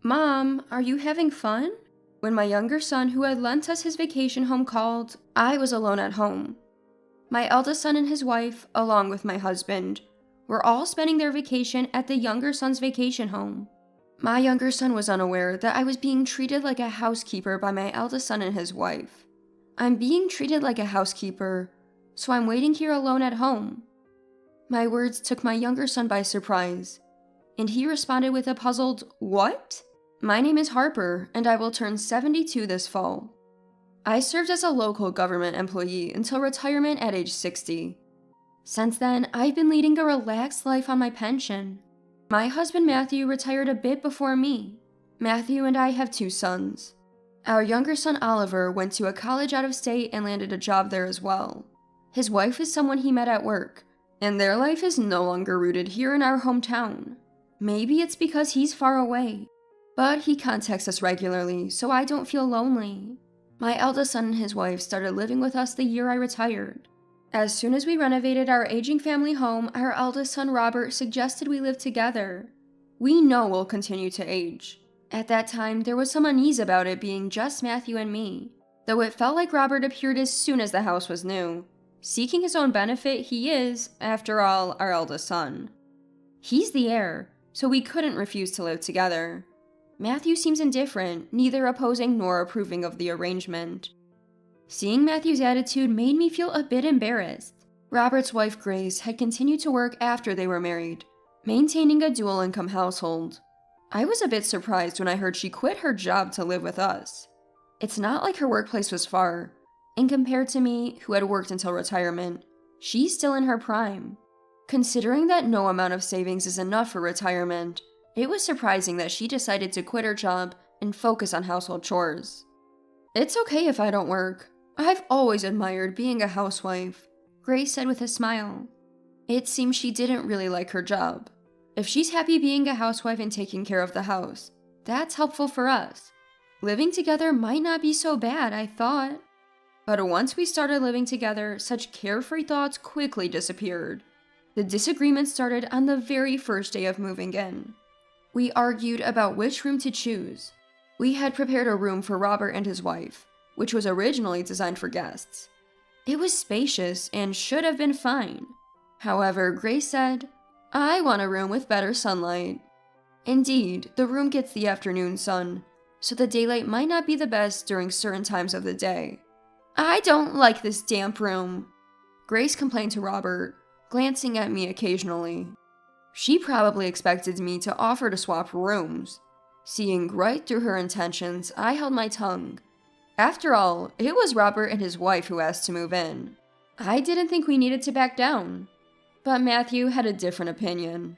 "Mom, are you having fun?" When my younger son, who had lent us his vacation home, called, I was alone at home. My eldest son and his wife, along with my husband, were all spending their vacation at the younger son's vacation home. My younger son was unaware that I was being treated like a housekeeper by my eldest son and his wife. I'm being treated like a housekeeper, so I'm waiting here alone at home. My words took my younger son by surprise, and he responded with a puzzled, "What?" My name is Harper, and I will turn 72 this fall. I served as a local government employee until retirement at age 60. Since then, I've been leading a relaxed life on my pension. My husband Matthew retired a bit before me. Matthew and I have 2 sons. Our younger son Oliver went to a college out of state and landed a job there as well. His wife is someone he met at work, and their life is no longer rooted here in our hometown. Maybe it's because he's far away, but he contacts us regularly, so I don't feel lonely. My eldest son and his wife started living with us the year I retired. As soon as we renovated our aging family home, our eldest son Robert suggested we live together. We know we'll continue to age. At that time, there was some unease about it being just Matthew and me, though it felt like Robert appeared as soon as the house was new. Seeking his own benefit, he is, after all, our eldest son. He's the heir, so we couldn't refuse to live together. Matthew seems indifferent, neither opposing nor approving of the arrangement. Seeing Matthew's attitude made me feel a bit embarrassed. Robert's wife Grace had continued to work after they were married, maintaining a dual-income household. I was a bit surprised when I heard she quit her job to live with us. It's not like her workplace was far, and compared to me, who had worked until retirement, she's still in her prime. Considering that no amount of savings is enough for retirement, it was surprising that she decided to quit her job and focus on household chores. "It's okay if I don't work. I've always admired being a housewife," Grace said with a smile. It seems she didn't really like her job. If she's happy being a housewife and taking care of the house, that's helpful for us. Living together might not be so bad, I thought. But once we started living together, such carefree thoughts quickly disappeared. The disagreement started on the very first day of moving in. We argued about which room to choose. We had prepared a room for Robert and his wife, which was originally designed for guests. It was spacious and should have been fine. However, Grace said, "I want a room with better sunlight." Indeed, the room gets the afternoon sun, so the daylight might not be the best during certain times of the day. "I don't like this damp room," Grace complained to Robert, glancing at me occasionally. She probably expected me to offer to swap rooms. Seeing right through her intentions, I held my tongue. After all, it was Robert and his wife who asked to move in. I didn't think we needed to back down. But Matthew had a different opinion.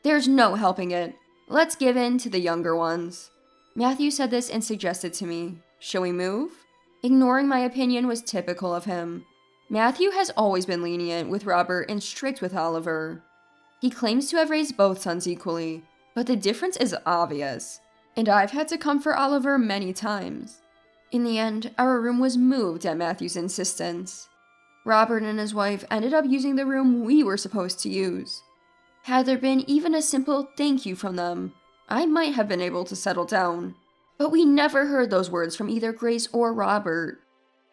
"There's no helping it. Let's give in to the younger ones." Matthew said this and suggested to me, "Shall we move?" Ignoring my opinion was typical of him. Matthew has always been lenient with Robert and strict with Oliver. He claims to have raised both sons equally, but the difference is obvious, and I've had to comfort Oliver many times. In the end, our room was moved at Matthew's insistence. Robert and his wife ended up using the room we were supposed to use. Had there been even a simple thank you from them, I might have been able to settle down. But we never heard those words from either Grace or Robert.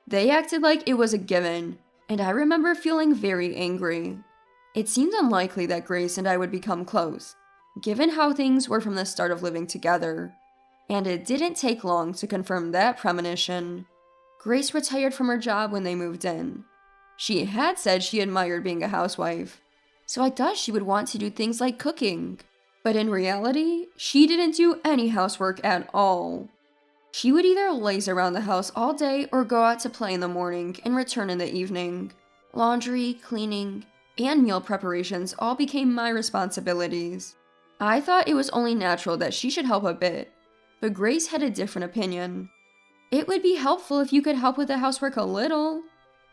They acted like it was a given, and I remember feeling very angry. It seemed unlikely that Grace and I would become close, given how things were from the start of living together. And it didn't take long to confirm that premonition. Grace retired from her job when they moved in. She had said she admired being a housewife, so I thought she would want to do things like cooking. But in reality, she didn't do any housework at all. She would either laze around the house all day or go out to play in the morning and return in the evening. Laundry, cleaning, and meal preparations all became my responsibilities. I thought it was only natural that she should help a bit, but Grace had a different opinion. "It would be helpful if you could help with the housework a little."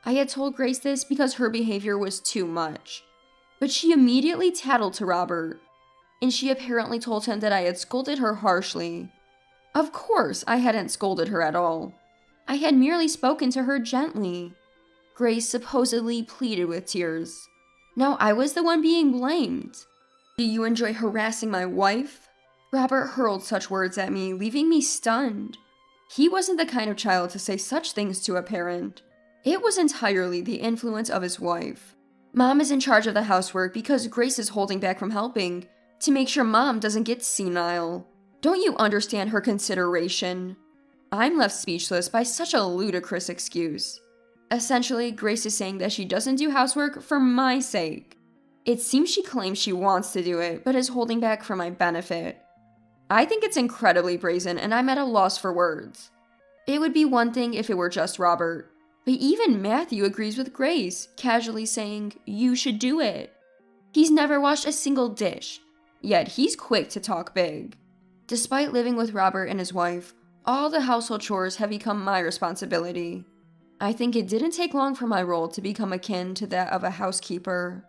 I had told Grace this because her behavior was too much. But she immediately tattled to Robert, and she apparently told him that I had scolded her harshly. Of course, I hadn't scolded her at all. I had merely spoken to her gently. Grace supposedly pleaded with tears. Now I was the one being blamed. "Do you enjoy harassing my wife?" Robert hurled such words at me, leaving me stunned. He wasn't the kind of child to say such things to a parent. It was entirely the influence of his wife. Mom is in charge of the housework because Grace is holding back from helping to make sure Mom doesn't get senile. Don't you understand her consideration? I'm left speechless by such a ludicrous excuse. Essentially, Grace is saying that she doesn't do housework for my sake. It seems she claims she wants to do it, but is holding back for my benefit. I think it's incredibly brazen, and I'm at a loss for words. It would be one thing if it were just Robert, but even Matthew agrees with Grace, casually saying, "You should do it." He's never washed a single dish, yet he's quick to talk big. Despite living with Robert and his wife, all the household chores have become my responsibility. I think it didn't take long for my role to become akin to that of a housekeeper.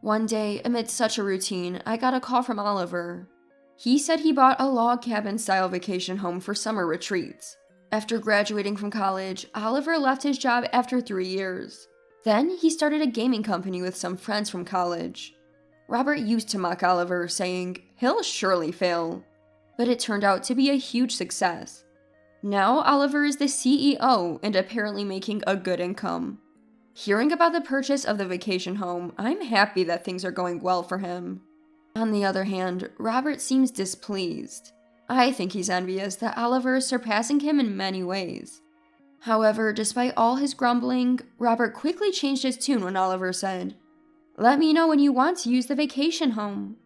One day, amid such a routine, I got a call from Oliver. He said he bought a log cabin-style vacation home for summer retreats. After graduating from college, Oliver left his job after 3 years. Then he started a gaming company with some friends from college. Robert used to mock Oliver, saying, "He'll surely fail." But it turned out to be a huge success. Now Oliver is the CEO and apparently making a good income. Hearing about the purchase of the vacation home, I'm happy that things are going well for him. On the other hand, Robert seems displeased. I think he's envious that Oliver is surpassing him in many ways. However, despite all his grumbling, Robert quickly changed his tune when Oliver said, "Let me know when you want to use the vacation home."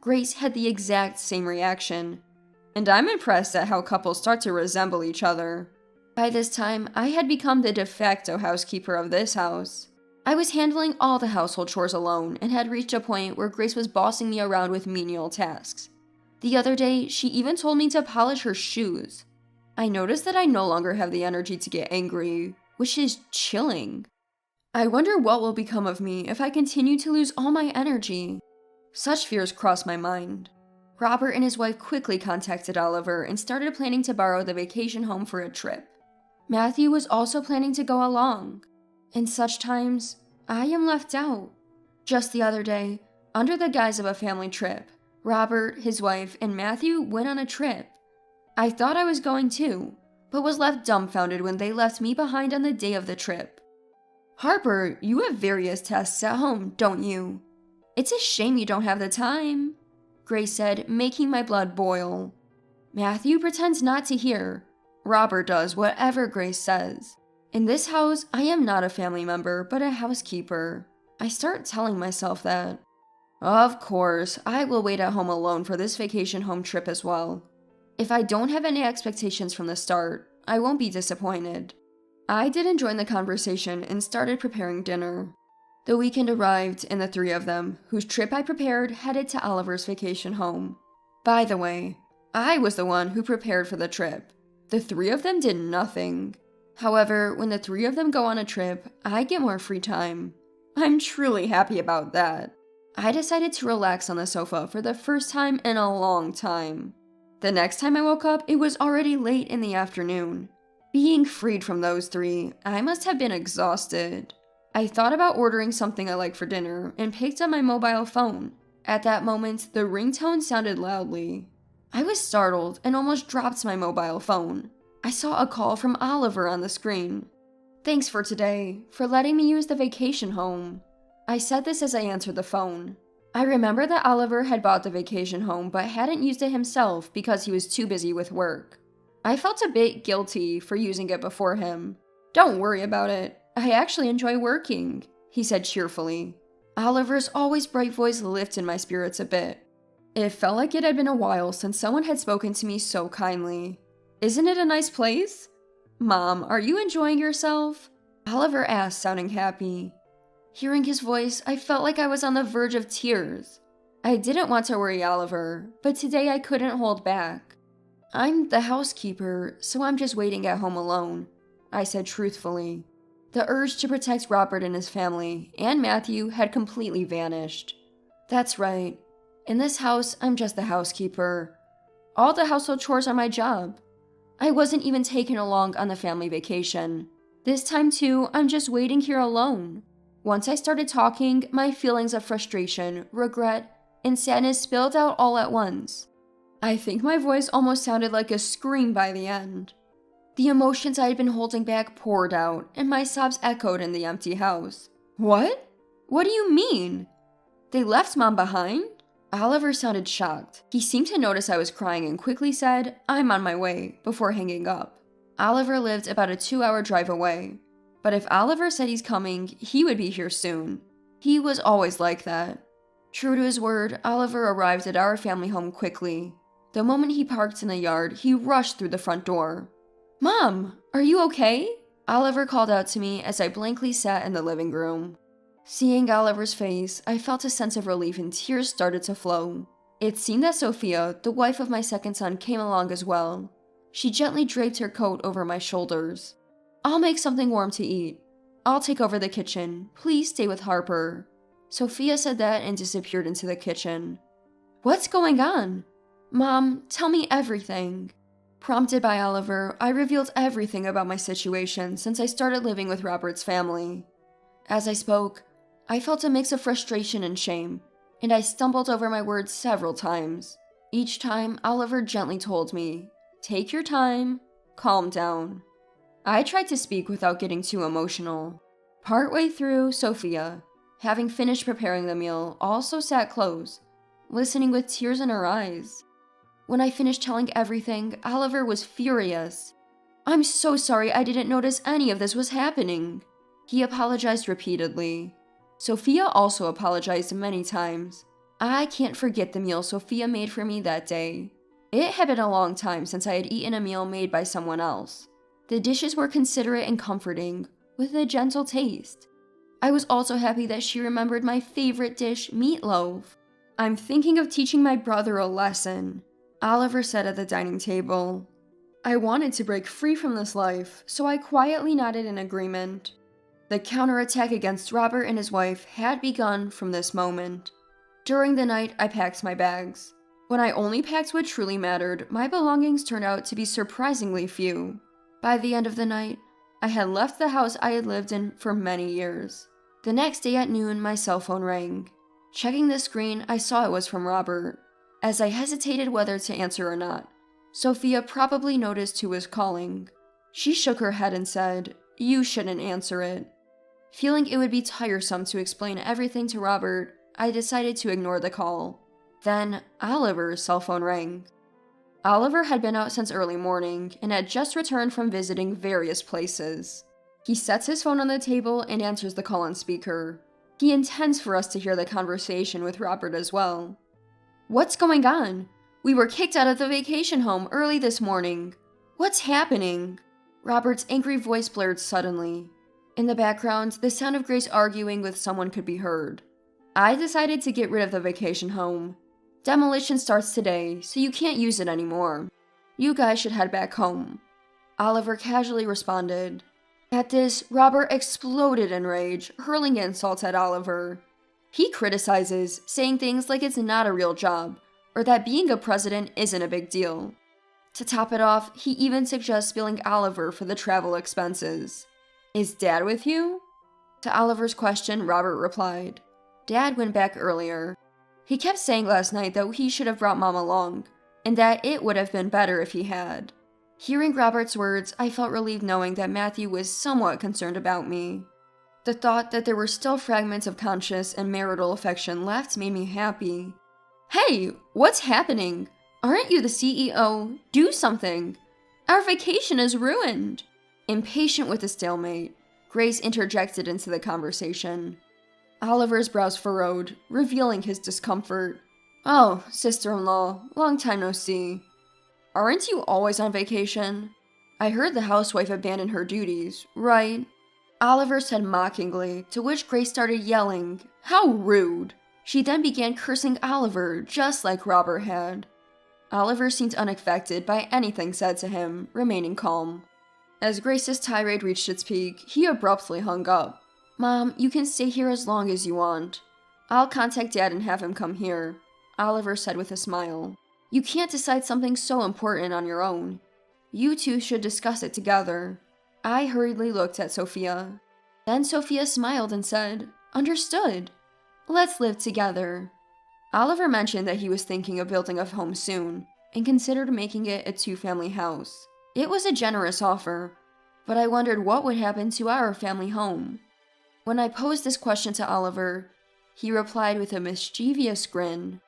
Grace had the exact same reaction, and I'm impressed at how couples start to resemble each other. By this time, I had become the de facto housekeeper of this house. I was handling all the household chores alone and had reached a point where Grace was bossing me around with menial tasks. The other day, she even told me to polish her shoes. I noticed that I no longer have the energy to get angry, which is chilling. I wonder what will become of me if I continue to lose all my energy. Such fears crossed my mind. Robert and his wife quickly contacted Oliver and started planning to borrow the vacation home for a trip. Matthew was also planning to go along. In such times, I am left out. Just the other day, under the guise of a family trip, Robert, his wife, and Matthew went on a trip. I thought I was going too, but was left dumbfounded when they left me behind on the day of the trip. "Harper, you have various tasks at home, don't you? It's a shame you don't have the time," Grace said, making my blood boil. Matthew pretends not to hear. Robert does whatever Grace says. In this house, I am not a family member, but a housekeeper. I start telling myself that. Of course, I will wait at home alone for this vacation home trip as well. If I don't have any expectations from the start, I won't be disappointed. I didn't join the conversation and started preparing dinner. The weekend arrived, and the 3 of them, whose trip I prepared, headed to Oliver's vacation home. By the way, I was the one who prepared for the trip. The 3 of them did nothing. However, when the 3 of them go on a trip, I get more free time. I'm truly happy about that. I decided to relax on the sofa for the first time in a long time. The next time I woke up, it was already late in the afternoon. Being freed from those 3, I must have been exhausted. I thought about ordering something I like for dinner and picked up my mobile phone. At that moment, the ringtone sounded loudly. I was startled and almost dropped my mobile phone. I saw a call from Oliver on the screen. "Thanks for today, for letting me use the vacation home." I said this as I answered the phone. I remember that Oliver had bought the vacation home but hadn't used it himself because he was too busy with work. I felt a bit guilty for using it before him. "Don't worry about it. I actually enjoy working," he said cheerfully. Oliver's always bright voice lifted my spirits a bit. It felt like it had been a while since someone had spoken to me so kindly. "Isn't it a nice place?" "Mom, are you enjoying yourself?" Oliver asked, sounding happy. Hearing his voice, I felt like I was on the verge of tears. I didn't want to worry Oliver, but today I couldn't hold back. "I'm the housekeeper, so I'm just waiting at home alone," I said truthfully. The urge to protect Robert and his family, and Matthew, had completely vanished. That's right. In this house, I'm just the housekeeper. All the household chores are my job. I wasn't even taken along on the family vacation. This time too, I'm just waiting here alone. Once I started talking, my feelings of frustration, regret, and sadness spilled out all at once. I think my voice almost sounded like a scream by the end. The emotions I had been holding back poured out, and my sobs echoed in the empty house. What? What do you mean? They left Mom behind? Oliver sounded shocked. He seemed to notice I was crying and quickly said, "I'm on my way," before hanging up. Oliver lived about a 2-hour drive away. But if Oliver said he's coming, he would be here soon. He was always like that. True to his word, Oliver arrived at our family home quickly. The moment he parked in the yard, he rushed through the front door. "Mom, are you okay?" Oliver called out to me as I blankly sat in the living room. Seeing Oliver's face, I felt a sense of relief and tears started to flow. It seemed that Sophia, the wife of my second son, came along as well. She gently draped her coat over my shoulders. "I'll make something warm to eat. I'll take over the kitchen. Please stay with Harper." Sophia said that and disappeared into the kitchen. "What's going on?" "Mom, tell me everything." Prompted by Oliver, I revealed everything about my situation since I started living with Robert's family. As I spoke, I felt a mix of frustration and shame, and I stumbled over my words several times. Each time, Oliver gently told me, "Take your time, calm down." I tried to speak without getting too emotional. Partway through, Sophia, having finished preparing the meal, also sat close, listening with tears in her eyes. When I finished telling everything, Oliver was furious. "I'm so sorry I didn't notice any of this was happening." He apologized repeatedly. Sophia also apologized many times. I can't forget the meal Sophia made for me that day. It had been a long time since I had eaten a meal made by someone else. The dishes were considerate and comforting, with a gentle taste. I was also happy that she remembered my favorite dish, meatloaf. "I'm thinking of teaching my brother a lesson," Oliver said at the dining table. I wanted to break free from this life, so I quietly nodded in agreement. The counterattack against Robert and his wife had begun from this moment. During the night, I packed my bags. When I only packed what truly mattered, my belongings turned out to be surprisingly few. By the end of the night, I had left the house I had lived in for many years. The next day at noon, my cell phone rang. Checking the screen, I saw it was from Robert. As I hesitated whether to answer or not, Sophia probably noticed who was calling. She shook her head and said, "You shouldn't answer it." Feeling it would be tiresome to explain everything to Robert, I decided to ignore the call. Then, Oliver's cell phone rang. Oliver had been out since early morning and had just returned from visiting various places. He sets his phone on the table and answers the call on speaker. He intends for us to hear the conversation with Robert as well. "What's going on? We were kicked out of the vacation home early this morning. What's happening?" Robert's angry voice blared suddenly. In the background, the sound of Grace arguing with someone could be heard. I decided to get rid of the vacation home. Demolition starts today, so you can't use it anymore. You guys should head back home. Oliver casually responded. At this, Robert exploded in rage, hurling insults at Oliver. He criticizes, saying things like it's not a real job, or that being a president isn't a big deal. To top it off, he even suggests billing Oliver for the travel expenses. "Is Dad with you?" To Oliver's question, Robert replied, "Dad went back earlier. He kept saying last night that he should have brought Mom along, and that it would have been better if he had." Hearing Robert's words, I felt relieved knowing that Matthew was somewhat concerned about me. The thought that there were still fragments of conscious and marital affection left made me happy. "Hey, what's happening? Aren't you the CEO? Do something! Our vacation is ruined!" Impatient with the stalemate, Grace interjected into the conversation. Oliver's brows furrowed, revealing his discomfort. "Oh, sister-in-law, long time no see. Aren't you always on vacation? I heard the housewife abandoned her duties, right?" Oliver said mockingly, to which Grace started yelling, "How rude!" She then began cursing Oliver, just like Robert had. Oliver seemed unaffected by anything said to him, remaining calm. As Grace's tirade reached its peak, he abruptly hung up. "Mom, you can stay here as long as you want. I'll contact Dad and have him come here," Oliver said with a smile. "You can't decide something so important on your own. You two should discuss it together." I hurriedly looked at Sophia. Then Sophia smiled and said, "Understood. Let's live together." Oliver mentioned that he was thinking of building a home soon, and considered making it a 2-family house. It was a generous offer, but I wondered what would happen to our family home. When I posed this question to Oliver, he replied with a mischievous grin.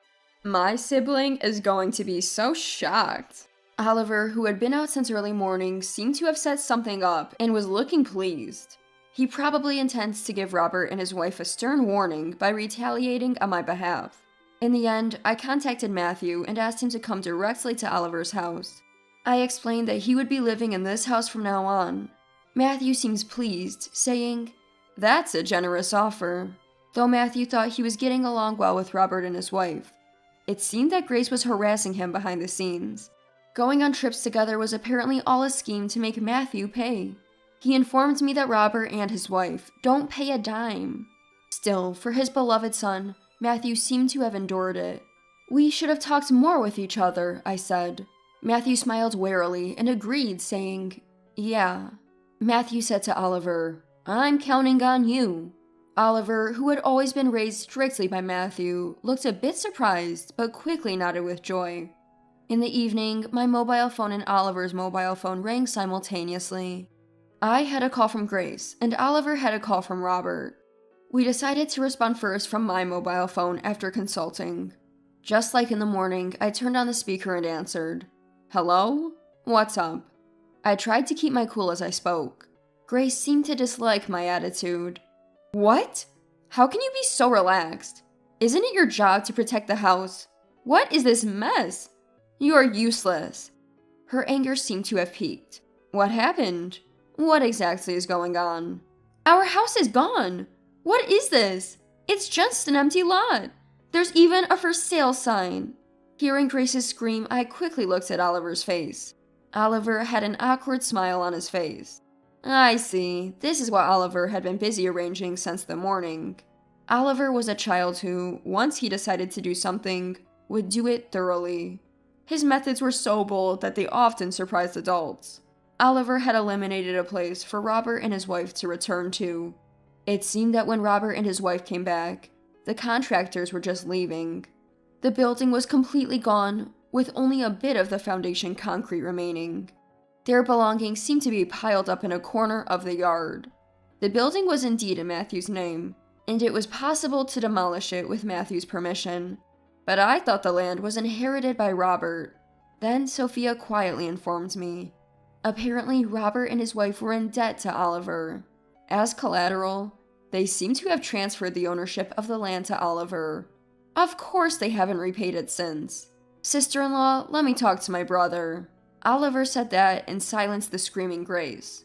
"My sibling is going to be so shocked." Oliver, who had been out since early morning, seemed to have set something up and was looking pleased. He probably intends to give Robert and his wife a stern warning by retaliating on my behalf. In the end, I contacted Matthew and asked him to come directly to Oliver's house. I explained that he would be living in this house from now on. Matthew seems pleased, saying, "That's a generous offer," though Matthew thought he was getting along well with Robert and his wife. It seemed that Grace was harassing him behind the scenes. Going on trips together was apparently all a scheme to make Matthew pay. He informed me that Robert and his wife don't pay a dime. Still, for his beloved son, Matthew seemed to have endured it. "We should have talked more with each other," I said. Matthew smiled warily and agreed, saying, "Yeah." Matthew said to Oliver, "I'm counting on you." Oliver, who had always been raised strictly by Matthew, looked a bit surprised, but quickly nodded with joy. In the evening, my mobile phone and Oliver's mobile phone rang simultaneously. I had a call from Grace, and Oliver had a call from Robert. We decided to respond first from my mobile phone after consulting. Just like in the morning, I turned on the speaker and answered. "Hello? What's up?" I tried to keep my cool as I spoke. Grace seemed to dislike my attitude. "What? How can you be so relaxed? Isn't it your job to protect the house? What is this mess? You are useless." Her anger seemed to have peaked. "What happened? What exactly is going on?" "Our house is gone. What is this? It's just an empty lot. There's even a for sale sign." Hearing Grace's scream, I quickly looked at Oliver's face. Oliver had an awkward smile on his face. I see. This is what Oliver had been busy arranging since the morning. Oliver was a child who, once he decided to do something, would do it thoroughly. His methods were so bold that they often surprised adults. Oliver had eliminated a place for Robert and his wife to return to. It seemed that when Robert and his wife came back, the contractors were just leaving. The building was completely gone, with only a bit of the foundation concrete remaining. Their belongings seemed to be piled up in a corner of the yard. The building was indeed in Matthew's name, and it was possible to demolish it with Matthew's permission. But I thought the land was inherited by Robert. Then Sophia quietly informed me. Apparently, Robert and his wife were in debt to Oliver. As collateral, they seem to have transferred the ownership of the land to Oliver. Of course they haven't repaid it since. "Sister-in-law, let me talk to my brother." Oliver said that and silenced the screaming Grace.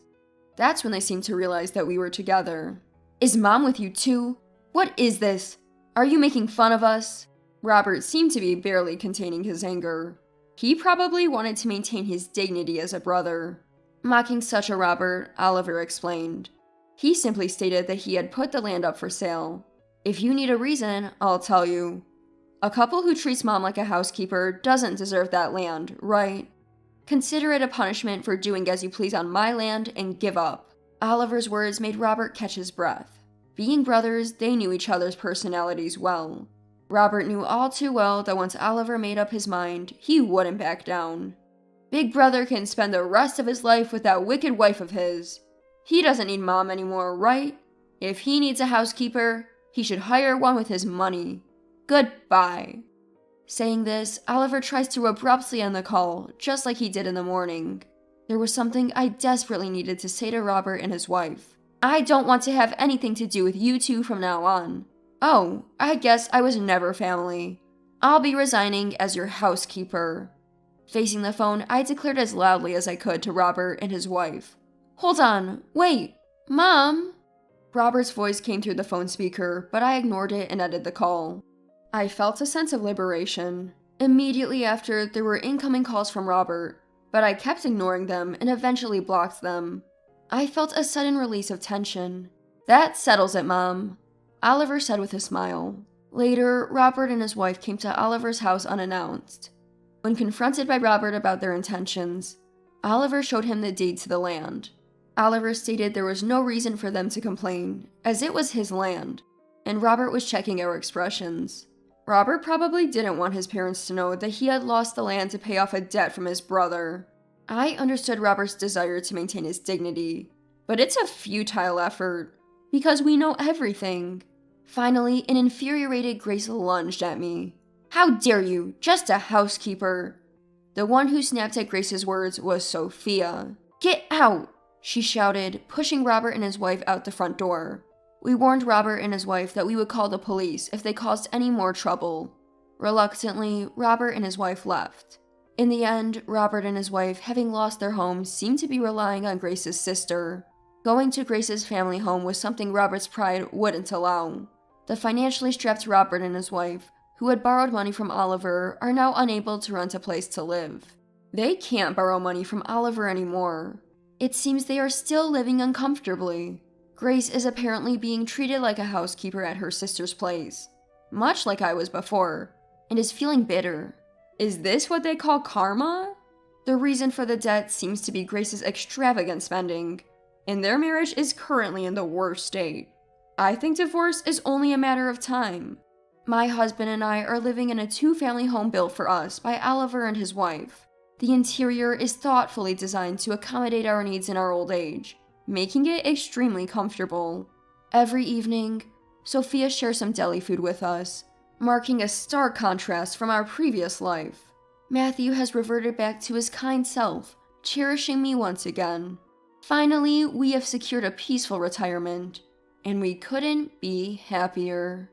That's when they seemed to realize that we were together. "Is Mom with you too? What is this? Are you making fun of us?" Robert seemed to be barely containing his anger. He probably wanted to maintain his dignity as a brother. Mocking such a Robert, Oliver explained. He simply stated that he had put the land up for sale. "If you need a reason, I'll tell you. A couple who treats Mom like a housekeeper doesn't deserve that land, right? Consider it a punishment for doing as you please on my land and give up." Oliver's words made Robert catch his breath. Being brothers, they knew each other's personalities well. Robert knew all too well that once Oliver made up his mind, he wouldn't back down. Big brother can spend the rest of his life with that wicked wife of his. He doesn't need Mom anymore, right? If he needs a housekeeper, he should hire one with his money. Goodbye. Saying this, Oliver tries to abruptly end the call, just like he did in the morning. There was something I desperately needed to say to Robert and his wife. "I don't want to have anything to do with you two from now on. Oh, I guess I was never family. I'll be resigning as your housekeeper." Facing the phone, I declared as loudly as I could to Robert and his wife. "Hold on, wait, Mom!" Robert's voice came through the phone speaker, but I ignored it and ended the call. I felt a sense of liberation. Immediately after, there were incoming calls from Robert, but I kept ignoring them and eventually blocked them. I felt a sudden release of tension. "That settles it, Mom," Oliver said with a smile. Later, Robert and his wife came to Oliver's house unannounced. When confronted by Robert about their intentions, Oliver showed him the deed to the land. Oliver stated there was no reason for them to complain, as it was his land, and Robert was checking our expressions. Robert probably didn't want his parents to know that he had lost the land to pay off a debt from his brother. I understood Robert's desire to maintain his dignity, but it's a futile effort, because we know everything. Finally, an infuriated Grace lunged at me. "How dare you? Just a housekeeper." The one who snapped at Grace's words was Sophia. "Get out!" she shouted, pushing Robert and his wife out the front door. We warned Robert and his wife that we would call the police if they caused any more trouble. Reluctantly, Robert and his wife left. In the end, Robert and his wife, having lost their home, seemed to be relying on Grace's sister. Going to Grace's family home was something Robert's pride wouldn't allow. The financially strapped Robert and his wife, who had borrowed money from Oliver, are now unable to rent a place to live. They can't borrow money from Oliver anymore. It seems they are still living uncomfortably. Grace is apparently being treated like a housekeeper at her sister's place, much like I was before, and is feeling bitter. Is this what they call karma? The reason for the debt seems to be Grace's extravagant spending, and their marriage is currently in the worst state. I think divorce is only a matter of time. My husband and I are living in a 2-family home built for us by Oliver and his wife. The interior is thoughtfully designed to accommodate our needs in our old age, making it extremely comfortable. Every evening, Sophia shares some deli food with us, marking a stark contrast from our previous life. Matthew has reverted back to his kind self, cherishing me once again. Finally, we have secured a peaceful retirement, and we couldn't be happier.